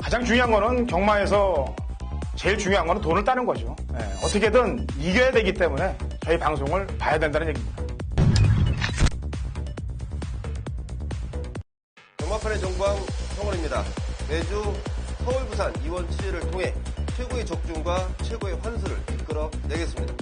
가장 중요한 거는 경마에서 제일 중요한 거는 돈을 따는 거죠. 어떻게든 이겨야 되기 때문에 저희 방송을 봐야 된다는 얘기입니다. 경마판의 정광 성원입니다. 매주 서울, 부산, 이원 취재를 통해 최고의 적중과 최고의 환수를 이끌어내겠습니다.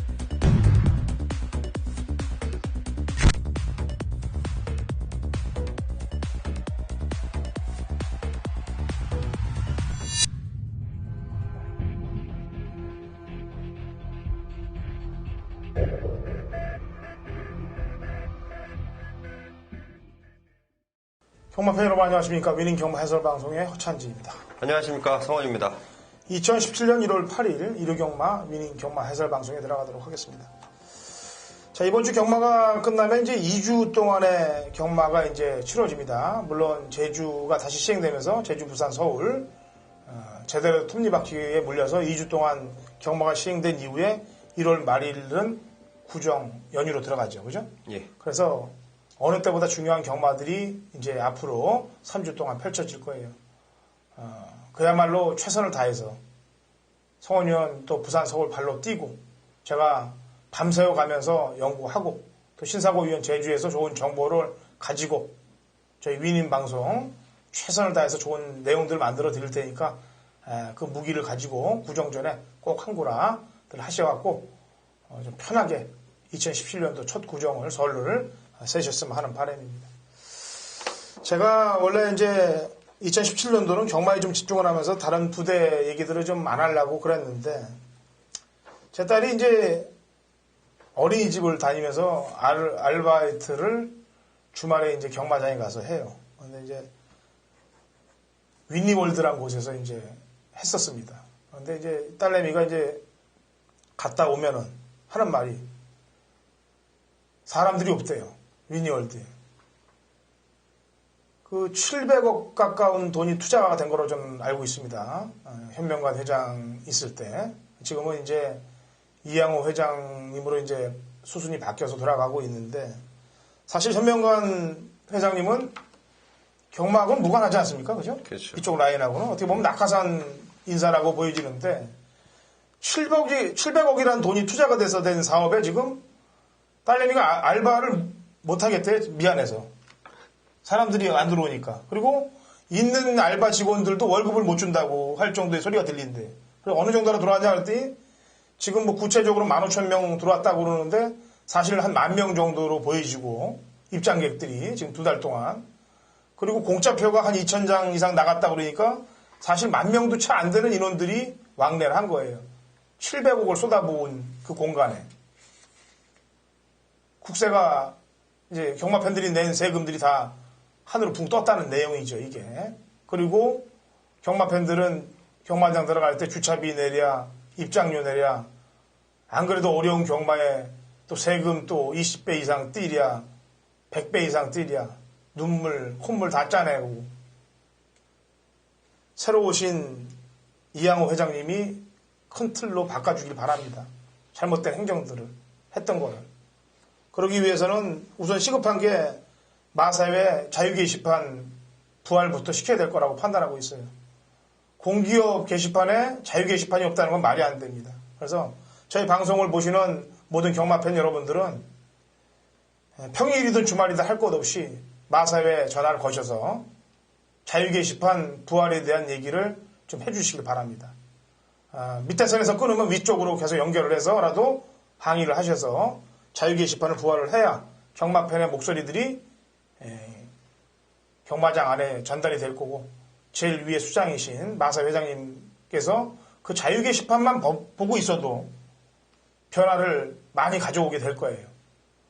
경마팬 여러분 안녕하십니까. 위닝 경마 해설 방송의 허찬지입니다. 안녕하십니까. 성원입니다. 2017년 1월 8일 일요경마 위닝 경마 해설 방송에 들어가도록 하겠습니다. 자, 이번 주 경마가 끝나면 이제 2주 동안의 경마가 이제 치러집니다. 물론 제주가 다시 시행되면서 제주, 부산, 서울 제대로 톱니바퀴에 물려서 2주 동안 경마가 시행된 이후에 1월 말일은 구정 연휴로 들어가죠. 그죠? 예. 그래서 어느 때보다 중요한 경마들이 이제 앞으로 3주 동안 펼쳐질 거예요. 그야말로 최선을 다해서 성원 의원 또 부산, 서울 발로 뛰고 제가 밤새워 가면서 연구하고 또 신사고 위원 제주에서 좋은 정보를 가지고 저희 위닝 방송 최선을 다해서 좋은 내용들을 만들어 드릴 테니까 그 무기를 가지고 구정 전에 꼭 한구라들 하셔갖고 좀 편하게 2017년도 첫 구정을 설를 세셨으면 하는 바람입니다. 제가 원래 이제 2017년도는 경마에 좀 집중을 하면서 다른 부대 얘기들을 좀 안 하려고 그랬는데 제 딸이 이제 어린이집을 다니면서 알바이트를 주말에 이제 경마장에 가서 해요. 근데 이제 위니월드라는 곳에서 이제 했었습니다. 근데 이제 딸내미가 이제 갔다 오면은 하는 말이 사람들이 없대요. 위니월드에. 그 700억 가까운 돈이 투자가 된 거로 좀 알고 있습니다. 현명관 회장 있을 때. 지금은 이제 이양호 회장님으로 이제 수순이 바뀌어서 돌아가고 있는데 사실 현명관 회장님은 경마하고는 무관하지 않습니까? 그죠? 그렇죠. 이쪽 라인하고는 어떻게 보면 낙하산 인사라고 보여지는데 700억이라는 돈이 투자가 돼서 된 사업에 지금 딸내미가 알바를 못하겠대. 미안해서. 사람들이 안 들어오니까. 그리고 있는 알바 직원들도 월급을 못 준다고 할 정도의 소리가 들린대. 그리고 어느 정도로 들어왔냐 그랬더니 지금 뭐 구체적으로 15,000명 들어왔다고 그러는데 사실 한 10,000명 정도로 보여지고 입장객들이 지금 2달 동안. 그리고 공짜표가 한 2,000장 이상 나갔다 그러니까 사실 10,000명도 채 안 되는 인원들이 왕래를 한 거예요. 700억을 쏟아부은 그 공간에. 국세가 이제 경마 팬들이 낸 세금들이 다 하늘로 붕 떴다는 내용이죠, 이게. 그리고 경마 팬들은 경마장 들어갈 때 주차비 내랴, 입장료 내랴, 안 그래도 어려운 경마에 또 세금 또 20배 이상 띠랴, 100배 이상 띠랴, 눈물, 콧물 다 짜내고. 새로 오신 이양호 회장님이 큰 틀로 바꿔주길 바랍니다. 잘못된 행정들을 했던 거를. 그러기 위해서는 우선 시급한 게 마사회 자유 게시판 부활부터 시켜야 될 거라고 판단하고 있어요. 공기업 게시판에 자유 게시판이 없다는 건 말이 안 됩니다. 그래서 저희 방송을 보시는 모든 경마팬 여러분들은 평일이든 주말이든 할 것 없이 마사회 전화를 거셔서 자유 게시판 부활에 대한 얘기를 좀 해주시길 바랍니다. 밑에 선에서 끊으면 위쪽으로 계속 연결을 해서라도 항의를 하셔서 자유 게시판을 부활을 해야 경마팬의 목소리들이 경마장 안에 전달이 될 거고 제일 위에 수장이신 마사 회장님께서 그 자유 게시판만 보고 있어도 변화를 많이 가져오게 될 거예요.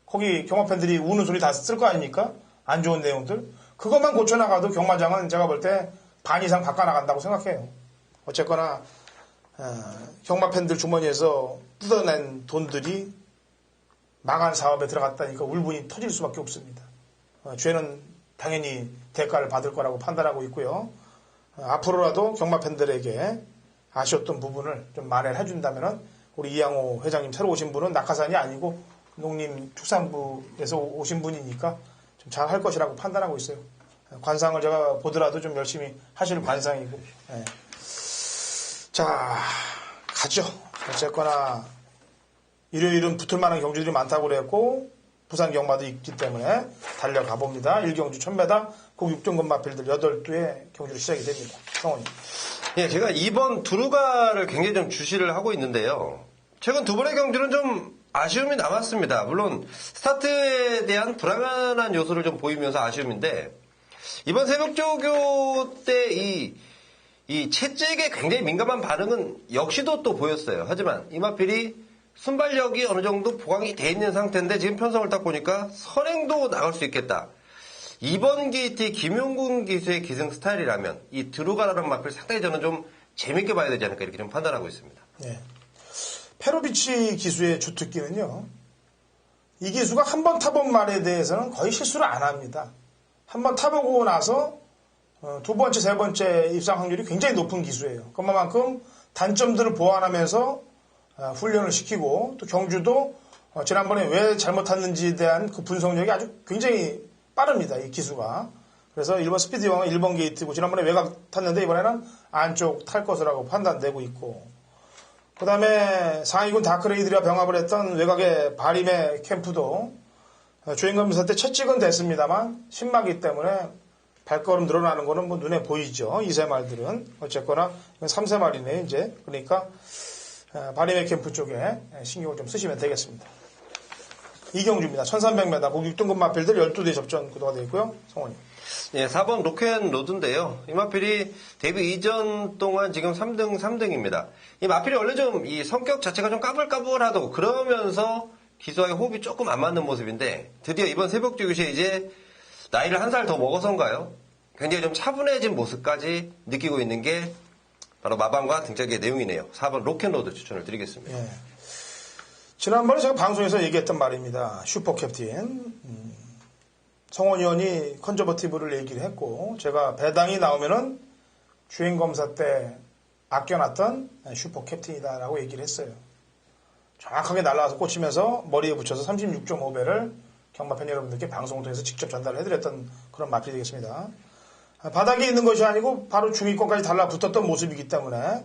거기 경마팬들이 우는 소리 다 쓸 거 아닙니까? 안 좋은 내용들. 그것만 고쳐나가도 경마장은 제가 볼 때 반 이상 바꿔나간다고 생각해요. 어쨌거나 경마팬들 주머니에서 뜯어낸 돈들이 망한 사업에 들어갔다니까 울분이 터질 수밖에 없습니다. 죄는 당연히 대가를 받을 거라고 판단하고 있고요. 앞으로라도 경마팬들에게 아쉬웠던 부분을 좀 만회를 해준다면 우리 이양호 회장님 새로 오신 분은 낙하산이 아니고 농림축산부에서 오신 분이니까 좀 잘 할 것이라고 판단하고 있어요. 관상을 제가 보더라도 좀 열심히 하실 관상이고 자, 가죠. 어쨌거나 일요일은 붙을 만한 경주들이 많다고 그랬고 부산 경마도 있기 때문에 달려가 봅니다. 1경주 1000m 꼭 6등급 마필들 8두의 경주로 시작이 됩니다. 성원님. 예, 제가 이번 두루가를 굉장히 좀 주시를 하고 있는데요. 최근 두 번의 경주는 좀 아쉬움이 남았습니다. 물론 스타트에 대한 불안한 요소를 좀 보이면서 아쉬움인데 이번 새벽조교 때 이 채찍에 굉장히 민감한 반응은 역시도 또 보였어요. 하지만 이마필이 순발력이 어느 정도 보강이 돼 있는 상태인데 지금 편성을 딱 보니까 선행도 나갈 수 있겠다. 이번 게이트의 김용군 기수의 기승 스타일이라면 이 드루가라는 마필 상당히 저는 좀 재밌게 봐야 되지 않을까 이렇게 좀 판단하고 있습니다. 네. 페로비치 기수의 주특기는요. 이 기수가 한 번 타본 말에 대해서는 거의 실수를 안 합니다. 한 번 타보고 나서 두 번째, 세 번째 입상 확률이 굉장히 높은 기수예요. 그만큼 단점들을 보완하면서 훈련을 시키고 또 경주도 지난번에 왜 잘못 탔는지에 대한 그 분석력이 아주 굉장히 빠릅니다. 이 기수가. 그래서 1번 스피드왕은 1번 게이트고 지난번에 외곽 탔는데 이번에는 안쪽 탈 것이라고 판단되고 있고 그 다음에 상위군 다크레이드와 병합을 했던 외곽의 바림의 캠프도 주행검사 때 채찍은 됐습니다만 신마기 때문에 발걸음 늘어나는 거는 뭐 눈에 보이죠. 2세 말들은. 어쨌거나 3세 말이네 이제. 그러니까 바림의 캠프 쪽에 신경을 좀 쓰시면 되겠습니다. 이경주입니다. 1300m 국 6등급 마필들 12대 접전 구도가 되어 있고요. 성원님. 예, 4번 로켓로드인데요. 이 마필이 데뷔 이전 동안 지금 3등입니다. 이 마필이 원래 좀 이 성격 자체가 좀 까불까불하다고 그러면서 기수와의 호흡이 조금 안 맞는 모습인데 드디어 이번 새벽조교시에 이제 나이를 한 살 더 먹어서인가요? 굉장히 좀 차분해진 모습까지 느끼고 있는 게 바로 마방과 등짝의 내용이네요. 4번 로켓로드 추천을 드리겠습니다. 예. 지난번에 제가 방송에서 얘기했던 말입니다. 슈퍼 캡틴. 성원 의원이 컨저버티브를 얘기를 했고 제가 배당이 나오면은 주행검사 때 아껴놨던 슈퍼 캡틴이다라고 얘기를 했어요. 정확하게 날라와서 꽂히면서 머리에 붙여서 36.5배를 경마팬 여러분들께 방송을 통해서 직접 전달을 해드렸던 그런 마필이 되겠습니다. 바닥에 있는 것이 아니고 바로 중위권까지 달라붙었던 모습이기 때문에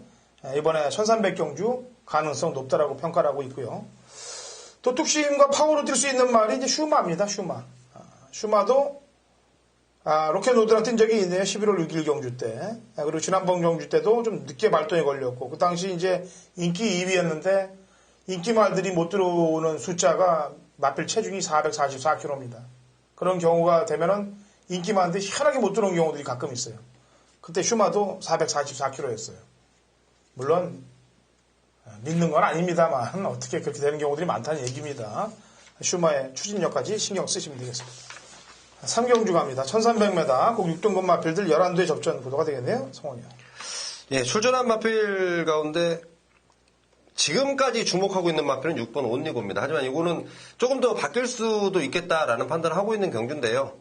이번에 1300경주 가능성 높다라고 평가를 하고 있고요. 또 뚝심과 파워로 뛸 수 있는 말이 이제 슈마입니다. 슈마. 슈마도 로켓로드랑 뛴 적이 있네요. 11월 6일 경주 때. 그리고 지난번 경주 때도 좀 늦게 발동에 걸렸고 그 당시 이제 인기 2위였는데 인기 말들이 못 들어오는 숫자가 마필 체중이 444kg입니다. 그런 경우가 되면은 인기 많은데 희한하게 못 들어온 경우들이 가끔 있어요. 그때 슈마도 444kg였어요. 물론 믿는 건 아닙니다만 어떻게 그렇게 되는 경우들이 많다는 얘기입니다. 슈마의 추진력까지 신경 쓰시면 되겠습니다. 3경주 갑니다. 1300m 꼭 6등급 마필들 11두의 접전 구도가 되겠네요. 성원이요. 예, 출전한 마필 가운데 지금까지 주목하고 있는 마필은 6번 온리고입니다. 하지만 이거는 조금 더 바뀔 수도 있겠다라는 판단을 하고 있는 경주인데요.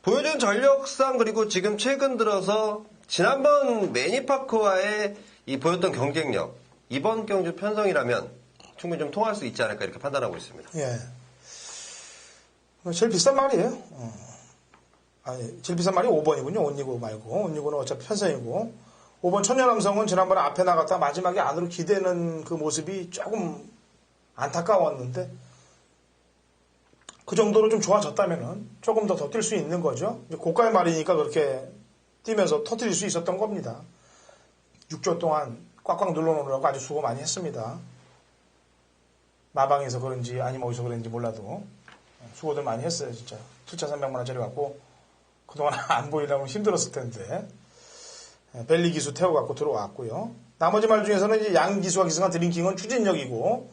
보여준 전력상 그리고 지금 최근 들어서 지난번 매니파크와의 이 보였던 경쟁력 이번 경주 편성이라면 충분히 좀 통할 수 있지 않을까 이렇게 판단하고 있습니다. 예. 제일 비싼 말이에요. 제일 비싼 말이 5번이군요. 온리고 말고. 온리고는 어차피 편성이고. 5번 천년남성은 지난번에 앞에 나갔다 마지막에 안으로 기대는 그 모습이 조금 안타까웠는데 그 정도로 좀 좋아졌다면은 조금 더 뛸 수 있는 거죠. 고가의 말이니까 그렇게 뛰면서 터뜨릴 수 있었던 겁니다. 6조 동안 꽉꽉 눌러놓으라고 아주 수고 많이 했습니다. 마방에서 그런지 아니면 어디서 그런지 몰라도 수고들 많이 했어요. 진짜 7,300만 원짜리 갖고 그동안 안 보이려면 힘들었을 텐데 벨리 기수 태워갖고 들어왔고요. 나머지 말 중에서는 이제 양 기수와 기승한 드링킹은 추진력이고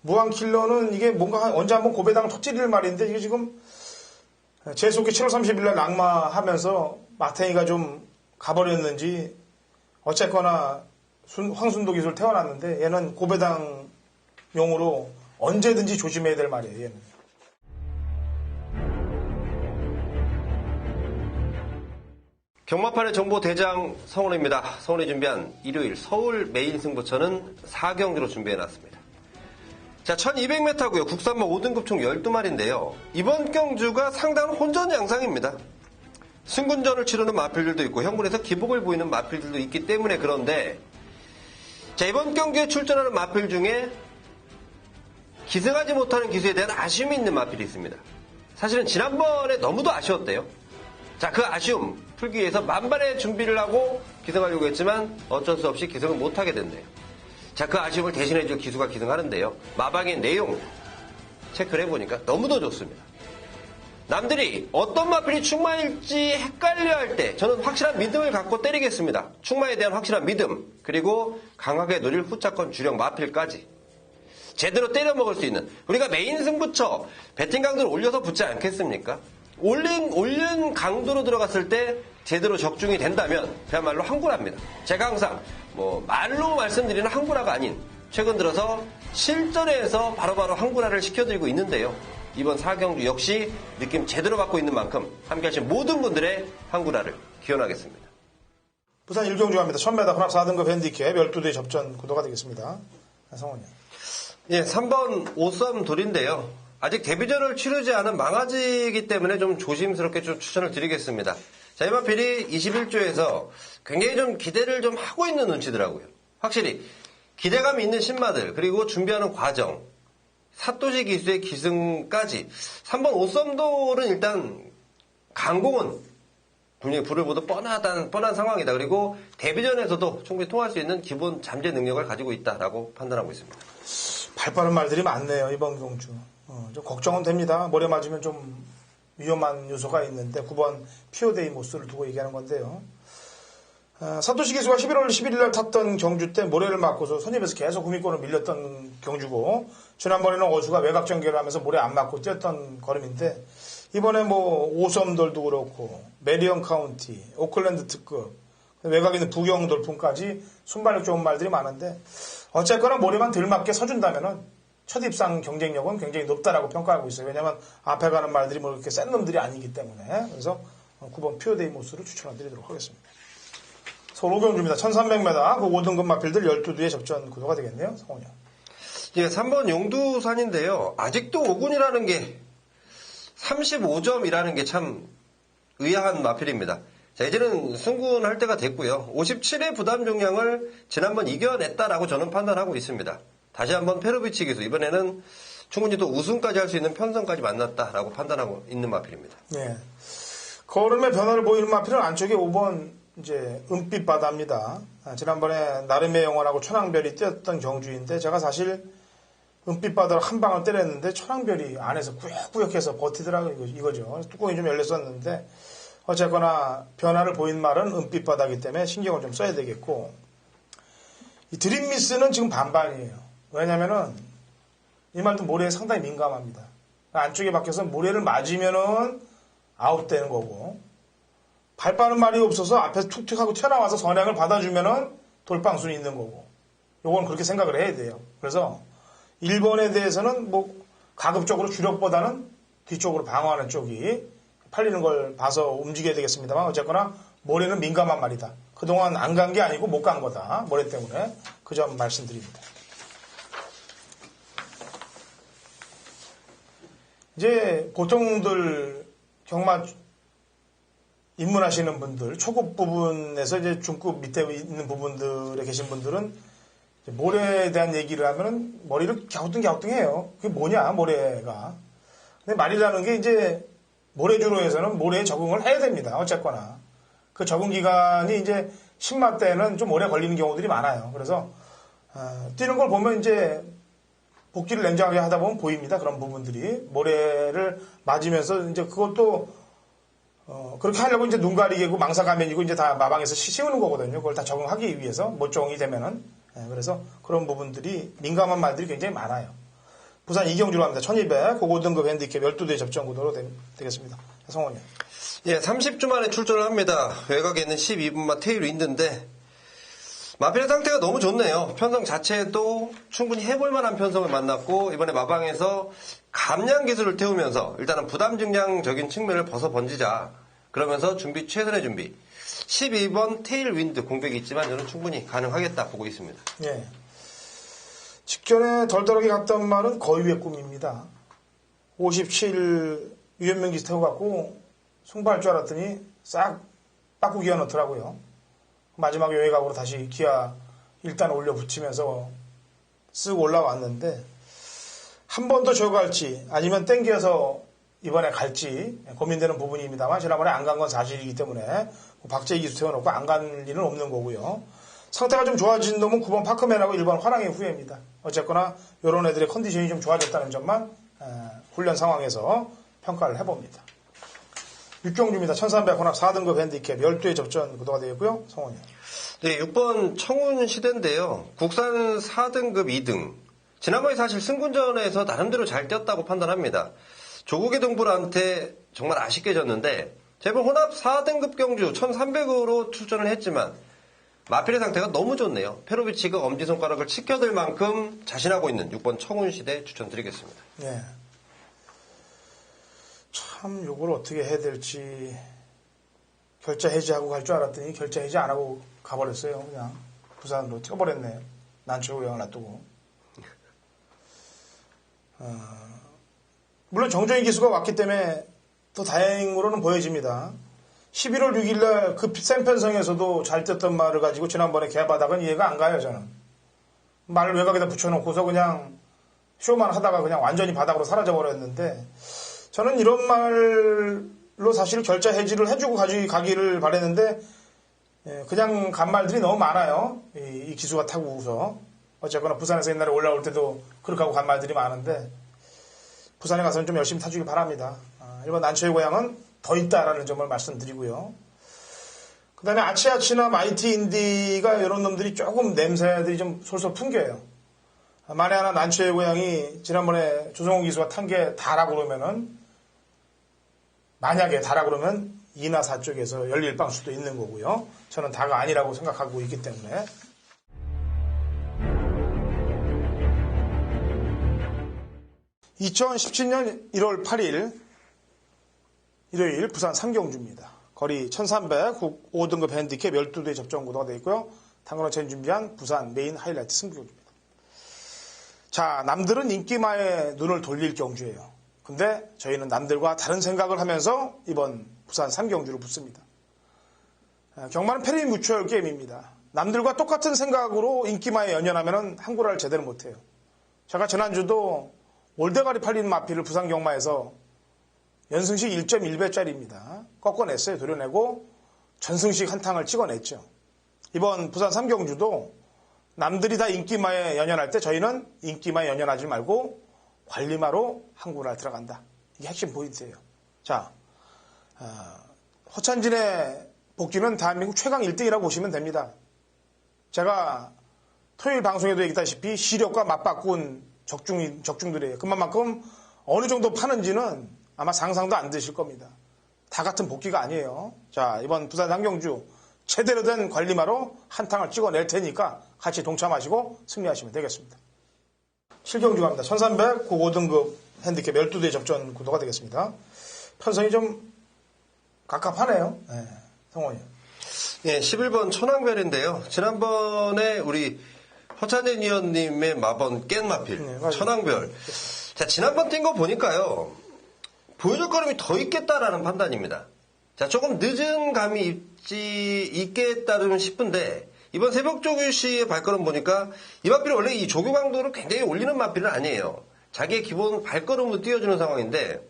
무한 킬러는 이게 뭔가 언제 한번 고배당 터뜨릴 말인데 이게 지금 제 속에 7월 30일 날 낙마하면서 마탱이가 좀 가버렸는지 어쨌거나 황순도 기수를 태워놨는데 얘는 고배당용으로 언제든지 조심해야 될 말이에요. 얘는. 경마판의 정보 대장 성훈입니다. 성훈이 준비한 일요일 서울 메인 승부처는 4경주로 준비해놨습니다. 자, 1200m고요. 국산마 5등급 총 12마리인데요. 이번 경주가 상당한 혼전 양상입니다. 승군전을 치르는 마필들도 있고 형군에서 기복을 보이는 마필들도 있기 때문에 그런데 자, 이번 경기에 출전하는 마필 중에 기승하지 못하는 기수에 대한 아쉬움이 있는 마필이 있습니다. 사실은 지난번에 너무도 아쉬웠대요. 자, 그 아쉬움 풀기 위해서 만반의 준비를 하고 기승하려고 했지만 어쩔 수 없이 기승을 못하게 됐네요. 자, 그 아쉬움을 대신해줄 기수가 기승하는데요. 마방의 내용 체크를 해보니까 너무도 좋습니다. 남들이 어떤 마필이 충마일지 헷갈려할 때 저는 확실한 믿음을 갖고 때리겠습니다. 충마에 대한 확실한 믿음, 그리고 강하게 노릴 후차권 주력 마필까지 제대로 때려 먹을 수 있는, 우리가 메인 승부처 배팅 강도를 올려서 붙지 않겠습니까? 올린 강도로 들어갔을 때 제대로 적중이 된다면 그야말로 항구라입니다. 제가 항상 말로 말씀드리는 항구라가 아닌 최근 들어서 실전에서 바로바로 항구라를 시켜드리고 있는데요. 이번 4경주 역시 느낌 제대로 받고 있는 만큼 함께하신 모든 분들의 항구라를 기원하겠습니다. 부산 1경주 갑니다. 1000m 혼합 4등급 핸디캡 12대 접전 구도가 되겠습니다. 성원이. 예, 3번 오썸 돌인데요. 아직 데뷔전을 치르지 않은 망아지이기 때문에 좀 조심스럽게 좀 추천을 드리겠습니다. 자, 이 마필이 21조에서 굉장히 좀 기대를 좀 하고 있는 눈치더라고요. 확실히 기대감이 있는 신마들, 그리고 준비하는 과정, 사토시 기수의 기승까지 3번 오썸돌은 일단 강공은 분명히 불을 보듯 뻔한 상황이다. 그리고 데뷔전에서도 충분히 통할 수 있는 기본 잠재 능력을 가지고 있다라고 판단하고 있습니다. 발 빠른 말들이 많네요, 이번 경주. 좀 걱정은 됩니다. 모래 맞으면 좀 위험한 요소가 있는데 9번 피오데이모스를 두고 얘기하는 건데요. 사토시 기수가 11월 11일 날 탔던 경주 때 모래를 맞고서 선입에서 계속 구미권을 밀렸던 경주고, 지난번에는 어수가 외곽 전개를 하면서 모래 안 맞고 뛰었던 걸음인데, 이번에 오섬돌도 그렇고 메리언 카운티, 오클랜드 특급, 외곽에 있는 부경 돌풍까지 순발력 좋은 말들이 많은데, 어쨌거나 모래만 덜 맞게 서준다면은 첫 입상 경쟁력은 굉장히 높다라고 평가하고 있어요. 왜냐하면 앞에 가는 말들이 그렇게 센 놈들이 아니기 때문에. 그래서 9번 피오데이모스를 추천해드리도록 하겠습니다. 서울 5경주입니다. 1300m 그 5등급 마필들 12뒤에 접전 구도가 되겠네요. 성훈이. 예, 3번 용두산인데요. 아직도 5군이라는 게 35점이라는 게 참 의아한 마필입니다. 자, 이제는 승군할 때가 됐고요. 57의 부담 종량을 지난번 이겨냈다라고 저는 판단하고 있습니다. 다시 한번 페로비치 기수, 이번에는 충분히 또 우승까지 할 수 있는 편성까지 만났다라고 판단하고 있는 마필입니다. 예. 걸음의 변화를 보이는 마필은 안쪽에 5번 이제 은빛 바다입니다. 지난번에 나름의 영원하고 천왕별이 뛰었던 경주인데, 제가 사실 은빛 바다로 한 방을 때렸는데 천왕별이 안에서 꾸역꾸역해서 버티더라고요. 이거죠. 뚜껑이 좀 열렸었는데, 어쨌거나 변화를 보인 말은 은빛 바다이기 때문에 신경을 좀 써야 되겠고, 이 드림미스는 지금 반반이에요. 왜냐면은 이 말도 모래에 상당히 민감합니다. 안쪽에 박혀서 모래를 맞으면은 아웃되는 거고, 발 빠른 말이 없어서 앞에서 툭툭 하고 튀어나와서 선행을 받아주면은 돌방순이 있는 거고, 요건 그렇게 생각을 해야 돼요. 그래서 1번에 대해서는 가급적으로 주력보다는 뒤쪽으로 방어하는 쪽이 팔리는 걸 봐서 움직여야 되겠습니다만, 어쨌거나 모래는 민감한 말이다. 그동안 안 간 게 아니고 못 간 거다. 모래 때문에. 그 점 말씀드립니다. 이제 보통들 경마 입문하시는 분들, 초급 부분에서 이제 중급 밑에 있는 부분들에 계신 분들은 모래에 대한 얘기를 하면은 머리를 갸우뚱해요. 그게 뭐냐, 모래가. 근데 말이라는 게 이제 모래주로에서는 모래에 적응을 해야 됩니다. 어쨌거나. 그 적응 기간이 이제 신마 때는 좀 오래 걸리는 경우들이 많아요. 그래서, 뛰는 걸 보면 이제 복귀를 냉정하게 하다 보면 보입니다. 그런 부분들이. 모래를 맞으면서 이제 그것도 그렇게 하려고 이제 눈 가리개고 망사 가면이고 이제 다 마방에서 씌우는 거거든요. 그걸 다 적응하기 위해서 모종이 되면은. 그래서 그런 부분들이 민감한 말들이 굉장히 많아요. 부산 2경주로 합니다. 1200 5등급 핸디캡 12대 접전 구도로 되겠습니다. 성원이. 예, 30주 만에 출전을 합니다. 외곽에 있는 12분만 테일 윈드인데 마필의 상태가 너무 좋네요. 편성 자체도 충분히 해볼 만한 편성을 만났고, 이번에 마방에서 감량 기술을 태우면서 일단은 부담 증량적인 측면을 벗어 번지자. 그러면서 최선의 준비. 12번 테일 윈드 공백이 있지만 저는 충분히 가능하겠다 보고 있습니다. 예. 직전에 덜덜하게 갔던 말은 거의 위의 꿈입니다. 57 유현명 기수 태워갖고 승부할 줄 알았더니 싹 바꾸기어 넣더라고요. 마지막에 외곽으로 다시 기아 일단 올려 붙이면서 쓱 올라왔는데 한 번 더 저거 갈지 아니면 땡겨서 이번에 갈지 고민되는 부분입니다만 지난번에 안 간 건 사실이기 때문에 박재희 기수 세워놓고 안 갈 일은 없는 거고요. 상태가 좀 좋아진 놈은 9번 파크맨하고 1번 화랑의 후예입니다. 어쨌거나 이런 애들의 컨디션이 좀 좋아졌다는 점만 훈련 상황에서 평가를 해봅니다. 육경주입니다. 1300 혼합 4등급 핸디캡 12회 접전 구도가 되어 있고요. 성원이요. 네, 6번 청운시대인데요. 국산 4등급 2등. 지난번에 사실 승군전에서 나름대로 잘 뛰었다고 판단합니다. 조국의 동물한테 정말 아쉽게 졌는데 제번 혼합 4등급 경주 1300으로 출전을 했지만 마필의 상태가 너무 좋네요. 페로비치가 엄지손가락을 치켜들 만큼 자신하고 있는 6번 청운시대 추천드리겠습니다. 네. 참 요걸 어떻게 해야 될지 결자 해지하고 갈 줄 알았더니 결자 해지 안 하고 가버렸어요. 그냥 부산으로 튀어버렸네. 난초고향을 놔두고. 물론 정정희 기수가 왔기 때문에 더 다행으로는 보여집니다. 11월 6일날 그 생편성에서도 잘 뛰었던 말을 가지고 지난번에 개바닥은 이해가 안 가요, 저는. 말을 외곽에다 붙여놓고서 그냥 쇼만 하다가 그냥 완전히 바닥으로 사라져버렸는데 저는 이런 말로 사실 결자 해지를 해주고 가기를 바랬는데 그냥 간 말들이 너무 많아요. 이 기수가 타고서. 어쨌거나 부산에서 옛날에 올라올 때도 그렇게 하고 간 말들이 많은데 부산에 가서는 좀 열심히 타주길 바랍니다. 일본 난초의 고향은 더 있다라는 점을 말씀드리고요. 그 다음에 아치아치나 마이티 인디가 이런 놈들이 조금 냄새들이 좀 솔솔 풍겨요. 만에 하나 난초의 고향이 지난번에 조성호 기수가 탄 게 다라고 그러면은 만약에 다라고 그러면 2나 4 쪽에서 열릴 빵 수도 있는 거고요. 저는 다가 아니라고 생각하고 있기 때문에. (2017년 1월 8일) 일요일 부산 삼경주입니다. 거리 1300 5등급 핸디캡 12대 접전 구도가 되어 있고요. 당근어체인 준비한 부산 메인 하이라이트 승부경주입니다. 자, 남들은 인기마에 눈을 돌릴 경주예요. 근데 저희는 남들과 다른 생각을 하면서 이번 부산 삼경주를 붙습니다. 경마는 패리뮤추얼 게임입니다. 남들과 똑같은 생각으로 인기마에 연연하면 한구라를 제대로 못해요. 제가 지난주도 올대가리 팔린 마피를 부산 경마에서 연승식 1.1배짜리입니다. 꺾어냈어요. 도려내고 전승식 한탕을 찍어냈죠. 이번 부산 삼경주도 남들이 다 인기마에 연연할 때 저희는 인기마에 연연하지 말고 관리마로 한구를 들어간다. 이게 핵심 포인트예요. 자, 허찬진의 복귀는 대한민국 최강 1등이라고 보시면 됩니다. 제가 토요일 방송에도 얘기했다시피 시력과 맞바꾼 적중들이에요. 그만큼 어느 정도 파는지는 아마 상상도 안 되실 겁니다. 다 같은 복귀가 아니에요. 자, 이번 부산 삼경주 제대로 된 관리마로 한탕을 찍어낼 테니까 같이 동참하시고 승리하시면 되겠습니다. 7경주 갑니다. 1300 5등급 핸디캡 12대 접전 구도가 되겠습니다. 편성이 좀 갑갑하네요. 네, 성원이요. 네, 11번 천왕별인데요. 지난번에 우리 허찬진 위원님의 마번 깬마필 네, 천왕별. 자, 지난번 뛴 거 보니까요. 보여줄 걸음이 더 있겠다라는 판단입니다. 자, 조금 늦은 감이 있겠다면 싶은데 이번 새벽조규 씨의 발걸음 보니까 이 마필은 원래 이 조규 강도를 굉장히 올리는 마필은 아니에요. 자기의 기본 발걸음으로 띄워주는 상황인데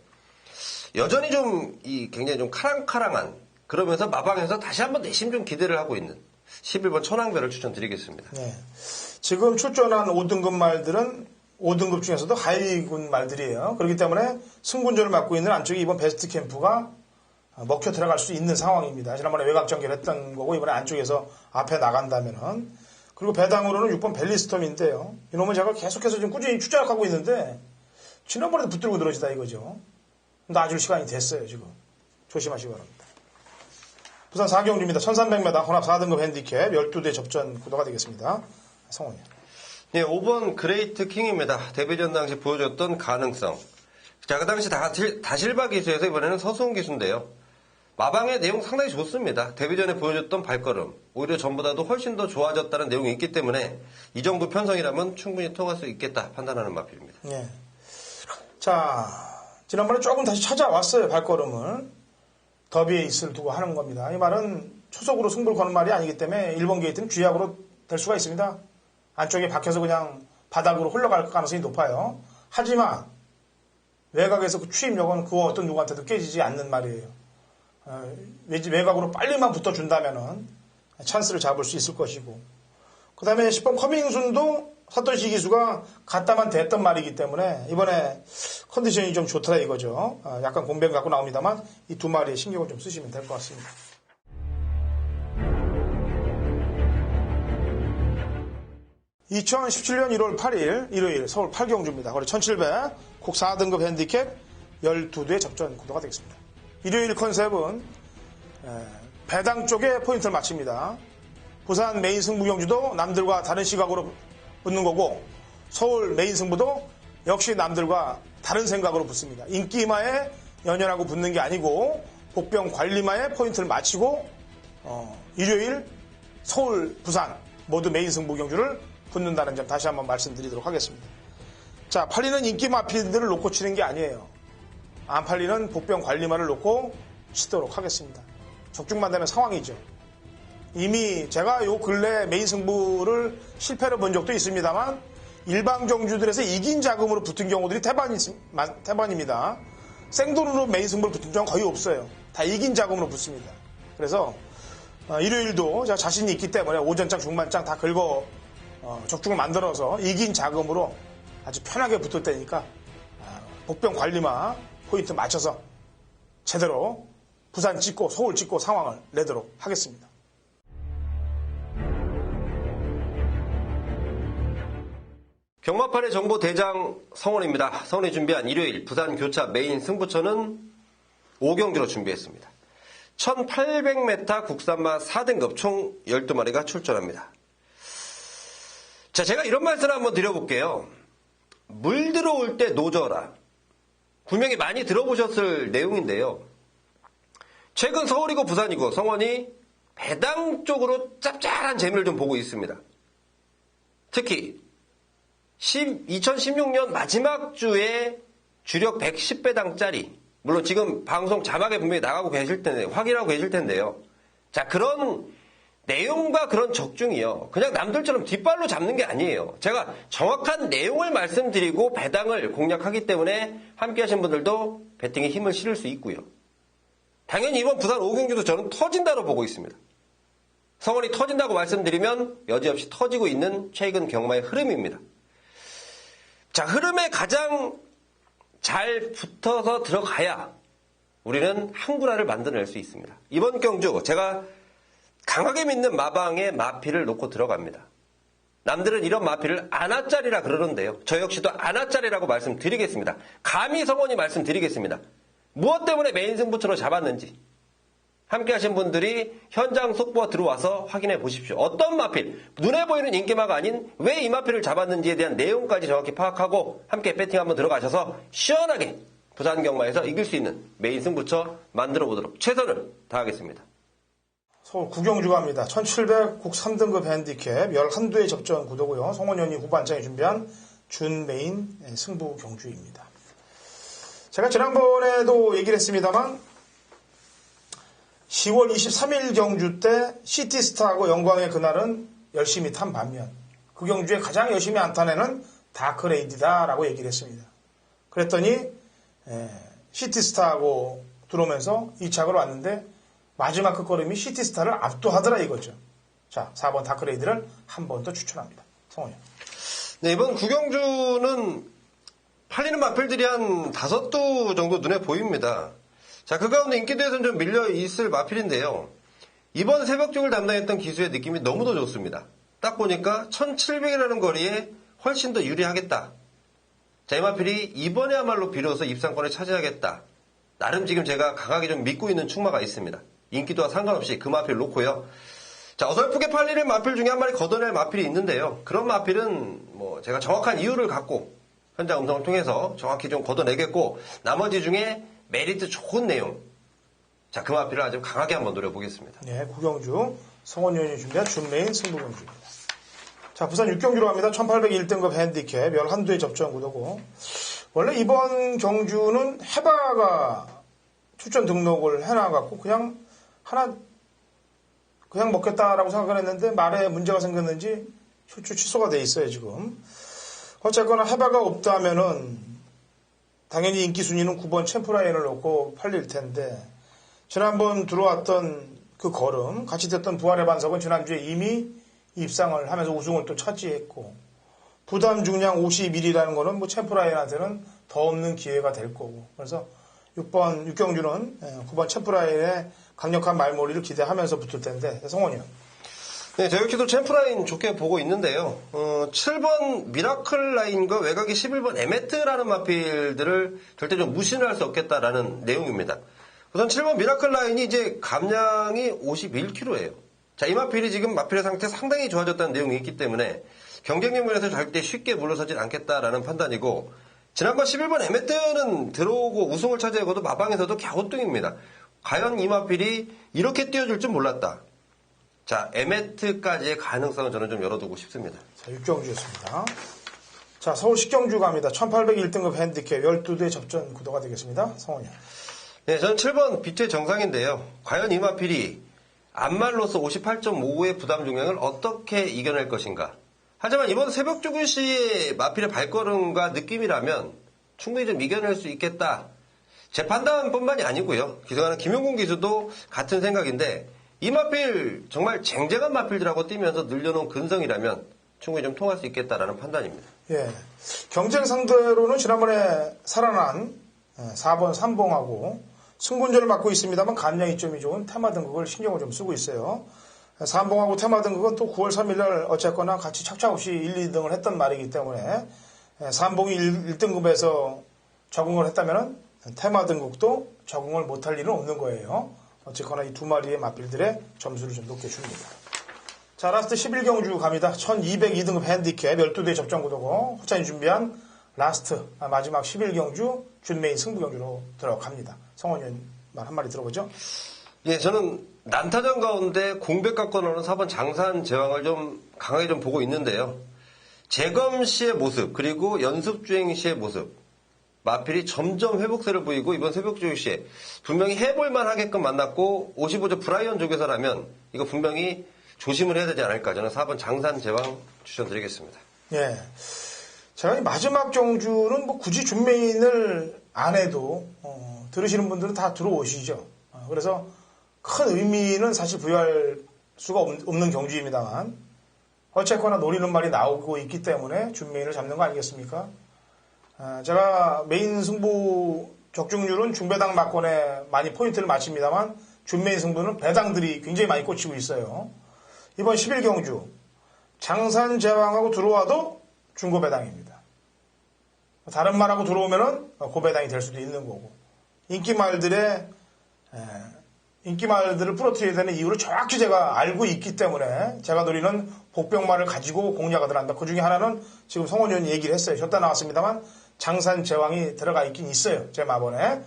여전히 좀 굉장히 좀 카랑카랑한 그러면서 마방에서 다시 한번 내심 좀 기대를 하고 있는 11번 천왕별을 추천드리겠습니다. 네. 지금 출전한 5등급 말들은 5등급 중에서도 하위군 말들이에요. 그렇기 때문에 승군전을 맡고 있는 안쪽에 이번 베스트 캠프가 먹혀 들어갈 수 있는 상황입니다. 지난번에 외곽 전개를 했던 거고 이번에 안쪽에서 앞에 나간다면은. 그리고 배당으로는 6번 벨리스톰인데요. 이놈은 제가 계속해서 지금 꾸준히 추적하고 있는데 지난번에도 붙들고 늘어지다 이거죠. 놔줄 시간이 됐어요 지금. 조심하시기 바랍니다. 부산 4경주입니다. 1300m 혼합 4등급 핸디캡 12대 접전 구도가 되겠습니다. 성원이요. 네, 5번 그레이트 킹입니다. 데뷔전 당시 보여줬던 가능성. 자, 그 당시 다실바 기수에서 이번에는 서수훈 기수인데요. 마방의 내용 상당히 좋습니다. 데뷔전에 보여줬던 발걸음. 오히려 전보다도 훨씬 더 좋아졌다는 내용이 있기 때문에 이 정도 편성이라면 충분히 통할 수 있겠다 판단하는 마필입니다. 네. 자, 지난번에 조금 다시 찾아왔어요. 발걸음을. 더비 에이스를 두고 하는 겁니다. 이 말은 초속으로 승부를 거는 말이 아니기 때문에 1번 게이트는 쥐약으로 될 수가 있습니다. 안쪽에 박혀서 그냥 바닥으로 흘러갈 가능성이 높아요. 하지만 외곽에서 그 추임력은 그 어떤 누구한테도 깨지지 않는 말이에요. 외곽으로 빨리만 붙어준다면은 찬스를 잡을 수 있을 것이고, 그 다음에 10번 커밍순도 사토시 기수가 갖다만 됐던 말이기 때문에 이번에 컨디션이 좀 좋더라 이거죠. 약간 공백 갖고 나옵니다만 이 두 마리에 신경을 좀 쓰시면 될 것 같습니다. 2017년 1월 8일 일요일 서울 8경주입니다. 거리 1700, 국 4등급 핸디캡 12대의 접전 구도가 되겠습니다. 일요일 컨셉은 배당 쪽에 포인트를 맞춥니다. 부산 메인 승부 경주도 남들과 다른 시각으로 붙는 거고, 서울 메인 승부도 역시 남들과 다른 생각으로 붙습니다. 인기마에 연연하고 붙는 게 아니고 복병 관리마에 포인트를 맞추고 일요일 서울, 부산 모두 메인 승부 경주를 붙는다는 점 다시 한번 말씀드리도록 하겠습니다. 자, 팔리는 인기 마필들을 놓고 치는 게 아니에요. 안 팔리는 복병 관리마를 놓고 치도록 하겠습니다. 적중만 되는 상황이죠. 이미 제가 요 근래 메인 승부를 실패로 본 적도 있습니다만 일반 경주들에서 이긴 자금으로 붙은 경우들이 대반입니다. 생돈으로 메인 승부를 붙은 경우는 거의 없어요. 다 이긴 자금으로 붙습니다. 그래서 일요일도 제가 자신이 있기 때문에 오전장, 중반장 다 긁어 적중을 만들어서 이긴 자금으로 아주 편하게 붙을 때니까 복병 관리마 포인트 맞춰서 제대로 부산 찍고 서울 찍고 상황을 내도록 하겠습니다. 경마판의 정보 대장 성원입니다. 성원이 준비한 일요일 부산 교차 메인 승부처는 5경주로 준비했습니다. 1800m 국산마 4등급 총 12마리가 출전합니다. 자, 제가 이런 말씀을 한번 드려볼게요. 물 들어올 때 노져라. 분명히 많이 들어보셨을 내용인데요. 최근 서울이고 부산이고 성원이 배당 쪽으로 짭짤한 재미를 좀 보고 있습니다. 특히 2016년 마지막 주에 주력 110배당짜리, 물론 지금 방송 자막에 분명히 나가고 계실 텐데, 확인하고 계실 텐데요. 자, 그런 내용과 그런 적중이요. 그냥 남들처럼 뒷발로 잡는 게 아니에요. 제가 정확한 내용을 말씀드리고 배당을 공략하기 때문에 함께 하신 분들도 배팅에 힘을 실을 수 있고요. 당연히 이번 부산 5경주도 저는 터진다로 보고 있습니다. 성원이 터진다고 말씀드리면 여지없이 터지고 있는 최근 경마의 흐름입니다. 자, 흐름에 가장 잘 붙어서 들어가야 우리는 한구라를 만들어낼 수 있습니다. 이번 경주 제가 강하게 믿는 마방의 마피를 놓고 들어갑니다. 남들은 이런 마피를 아나짜리라 그러는데요. 저 역시도 아나짜리라고 말씀드리겠습니다. 감히 성원이 말씀드리겠습니다. 무엇 때문에 메인 승부처로 잡았는지 함께 하신 분들이 현장 속보가 들어와서 확인해 보십시오. 어떤 마필, 눈에 보이는 인기마가 아닌 왜 이 마필을 잡았는지에 대한 내용까지 정확히 파악하고 함께 배팅 한번 들어가셔서 시원하게 부산 경마에서 이길 수 있는 메인 승부처 만들어 보도록 최선을 다하겠습니다. 서울 구경주 갑니다. 1700 국 3등급 핸디캡 11두의 접전 구도고요. 송원현이 후반장에 준비한 준 메인 승부 경주입니다. 제가 지난번에도 얘기를 했습니다만 10월 23일 경주 때 시티스타하고 영광의 그날은 열심히 탄 반면 그 경주에 가장 열심히 안 탄 애는 다크레이디다라고 얘기를 했습니다. 그랬더니 시티스타하고 들어오면서 2착으로 왔는데 마지막 그 걸음이 시티스타를 압도하더라 이거죠. 자, 4번 다크레이디를 한 번 더 추천합니다. 성원이. 네, 이번 구경주는 팔리는 마필들이 한 5두 정도 눈에 보입니다. 자, 그 가운데 인기도에서는 좀 밀려 있을 마필인데요. 이번 새벽중을 담당했던 기수의 느낌이 너무도 좋습니다. 딱 보니까 1700이라는 거리에 훨씬 더 유리하겠다. 자, 이 마필이 이번에야말로 비로소 입상권을 차지하겠다. 나름 지금 제가 강하게 좀 믿고 있는 충마가 있습니다. 인기도와 상관없이 그 마필을 놓고요. 자, 어설프게 팔리는 마필 중에 한 마리 걷어낼 마필이 있는데요. 그런 마필은 뭐 제가 정확한 이유를 갖고 현장 음성을 통해서 정확히 좀 걷어내겠고, 나머지 중에 메리트 좋은 내용. 자, 그 마필을 아주 강하게 한번 노려보겠습니다. 네, 구경주 성원현이 준비한 준메인 승부경주입니다. 자, 부산 6경주로 갑니다. 1801등급 핸디캡 11두의 접전 구도고, 원래 이번 경주는 해바가 출전 등록을 해놔갖고 그냥 하나 그냥 먹겠다라고 생각을 했는데 말에 문제가 생겼는지 휴출 취소가 돼 있어요, 지금. 어쨌거나 해바가 없다면은 당연히 인기 순위는 9번 챔프라인을 놓고 팔릴 텐데 지난번 들어왔던 그 걸음, 같이 됐던 부활의 반석은 지난주에 이미 입상을 하면서 우승을 또 차지했고 부담 중량 51이라는 거는 뭐 챔프라인한테는 더 없는 기회가 될 거고 그래서 6번 육경주는 9번 챔프라인의 강력한 말머리를 기대하면서 붙을 텐데 성원이요. 네, 저 역시도 챔프라인 좋게 보고 있는데요. 7번 미라클 라인과 외곽의 11번 에메트라는 마필들을 절대 좀 무시를 할 수 없겠다라는 내용입니다. 우선 7번 미라클 라인이 이제 감량이 51kg예요. 자, 이 마필이 지금 마필의 상태 상당히 좋아졌다는 내용이 있기 때문에 경쟁력 면에서 절대 쉽게 물러서진 않겠다라는 판단이고 지난번 11번 에메트는 들어오고 우승을 차지하고도 마방에서도 갸우뚱입니다. 과연 이 마필이 이렇게 뛰어줄 줄 몰랐다. 자, 에메트까지의 가능성은 저는 좀 열어두고 싶습니다. 자, 육경주였습니다. 자, 서울 식경주 갑니다. 1801등급 핸디캡 12대 접전 구도가 되겠습니다. 성원이. 네, 저는 7번 빛의 정상인데요. 과연 이 마필이 안말로서 58.55의 부담 중량을 어떻게 이겨낼 것인가. 하지만 이번 새벽주근 씨의 마필의 발걸음과 느낌이라면 충분히 좀 이겨낼 수 있겠다. 제 판단뿐만이 아니고요. 기승하는 김용곤 기수도 같은 생각인데 이 마필 정말 쟁쟁한 마필들하고 뛰면서 늘려놓은 근성이라면 충분히 좀 통할 수 있겠다라는 판단입니다. 예, 경쟁 상대로는 지난번에 살아난 4번 삼봉하고 승분전을 맡고 있습니다만 감량 이점이 좋은 테마 등극을 신경을 좀 쓰고 있어요. 삼봉하고 테마 등극은 또 9월 3일날 어쨌거나 같이 착착없이 1, 2등을 했던 말이기 때문에 삼봉이 1등급에서 적응을 했다면 테마 등극도 적응을 못할 일은 없는 거예요. 어쨌거나 이 두 마리의 마필들의 점수를 좀 높게 줍니다. 자, 라스트 11경주 갑니다. 1202등급 핸디캡 12대 접전 구도고 호찬이 준비한 라스트 마지막 11경주 준메인 승부경주로 들어갑니다. 성원님 말 한마디 들어보죠. 예, 저는 난타전 가운데 공백 갖고 나오는 4번 장산 제왕을 좀 강하게 좀 보고 있는데요. 재검 시의 모습 그리고 연습주행 시의 모습 마필이 점점 회복세를 보이고 이번 새벽주행 시에 분명히 해볼만 하게끔 만났고 55조 브라이언 쪽에서라면 이거 분명히 조심을 해야 되지 않을까. 저는 4번 장산 제왕 추천드리겠습니다. 예. 제가 이 마지막 경주는 뭐 굳이 준메인을 안 해도 들으시는 분들은 다 들어오시죠. 그래서 큰 의미는 사실 부여할 수가 없는 경주입니다만 어쨌거나 노리는 말이 나오고 있기 때문에 준메인을 잡는 거 아니겠습니까? 제가 메인 승부 적중률은 중배당 막권에 많이 포인트를 맞춥니다만 준메인 승부는 배당들이 굉장히 많이 꽂히고 있어요. 이번 11경주 장산 제왕하고 들어와도 중고배당입니다. 다른 말하고 들어오면은 고배당이 될 수도 있는 거고 인기말들을 부러뜨려야 되는 이유를 정확히 제가 알고 있기 때문에 제가 노리는 복병말을 가지고 공략을 들어간다. 그 중에 하나는 지금 성원 의원이 얘기를 했어요. 셨다 나왔습니다만 장산 제왕이 들어가 있긴 있어요. 제 마번에.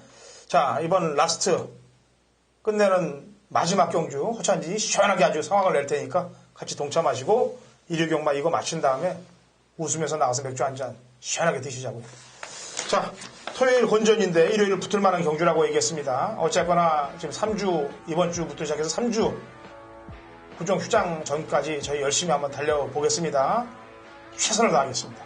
자, 이번 라스트 끝내는 마지막 경주 호찬진이 시원하게 아주 상황을 낼 테니까 같이 동참하시고 일요경마 이거 마친 다음에 웃으면서 나가서 맥주 한잔 시원하게 드시자고요. 자, 토요일 본전인데 일요일 붙을 만한 경주라고 얘기했습니다. 어쨌거나 지금 3주 이번 주부터 시작해서 3주 구정 휴장 전까지 저희 열심히 한번 달려보겠습니다. 최선을 다하겠습니다.